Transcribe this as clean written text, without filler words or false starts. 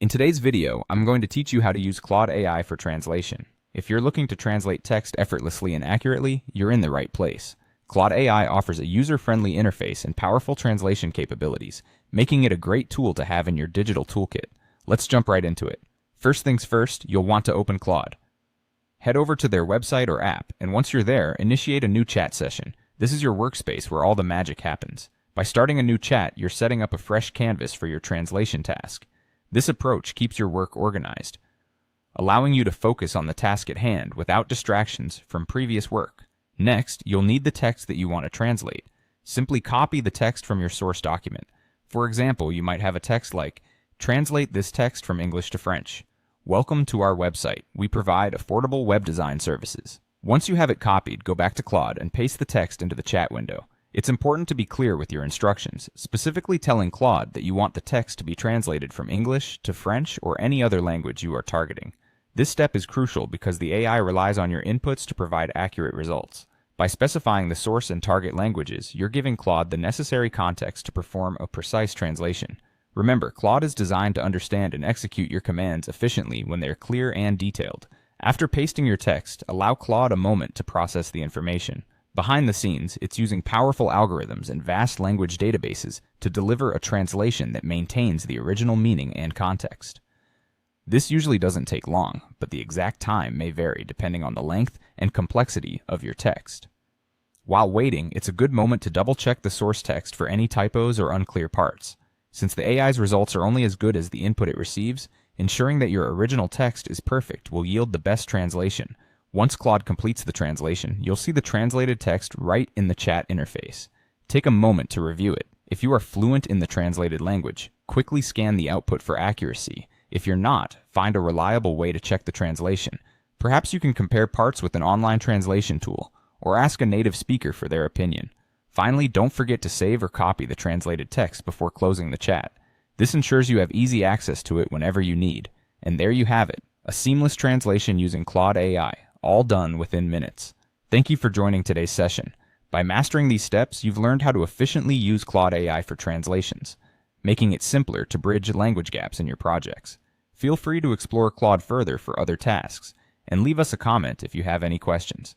In today's video, I'm going to teach you how to use Claude AI for translation. If you're looking to translate text effortlessly and accurately, you're in the right place. Claude AI offers a user-friendly interface and powerful translation capabilities, making it a great tool to have in your digital toolkit. Let's jump right into it. First things first, you'll want to open Claude. Head over to their website or app, and once you're there, initiate a new chat session. This is your workspace where all the magic happens. By starting a new chat, you're setting up a fresh canvas for your translation task. This approach keeps your work organized, allowing you to focus on the task at hand without distractions from previous work. Next, you'll need the text that you want to translate. Simply copy the text from your source document. For example, you might have a text like, "Translate this text from English to French. Welcome to our website. We provide affordable web design services." Once you have it copied, go back to Claude and paste the text into the chat window. It's important to be clear with your instructions, specifically telling Claude that you want the text to be translated from English to French or any other language you are targeting. This step is crucial because the AI relies on your inputs to provide accurate results. By specifying the source and target languages, you're giving Claude the necessary context to perform a precise translation. Remember, Claude is designed to understand and execute your commands efficiently when they're clear and detailed. After pasting your text, allow Claude a moment to process the information. Behind the scenes, it's using powerful algorithms and vast language databases to deliver a translation that maintains the original meaning and context. This usually doesn't take long, but the exact time may vary depending on the length and complexity of your text. While waiting, it's a good moment to double-check the source text for any typos or unclear parts. Since the AI's results are only as good as the input it receives, ensuring that your original text is perfect will yield the best translation. Once Claude completes the translation, you'll see the translated text right in the chat interface. Take a moment to review it. If you are fluent in the translated language, quickly scan the output for accuracy. If you're not, find a reliable way to check the translation. Perhaps you can compare parts with an online translation tool, or ask a native speaker for their opinion. Finally, don't forget to save or copy the translated text before closing the chat. This ensures you have easy access to it whenever you need. And there you have it, a seamless translation using Claude AI. All done within minutes. Thank you for joining today's session. By mastering these steps, you've learned how to efficiently use Claude AI for translations, making it simpler to bridge language gaps in your projects. Feel free to explore Claude further for other tasks, and leave us a comment if you have any questions.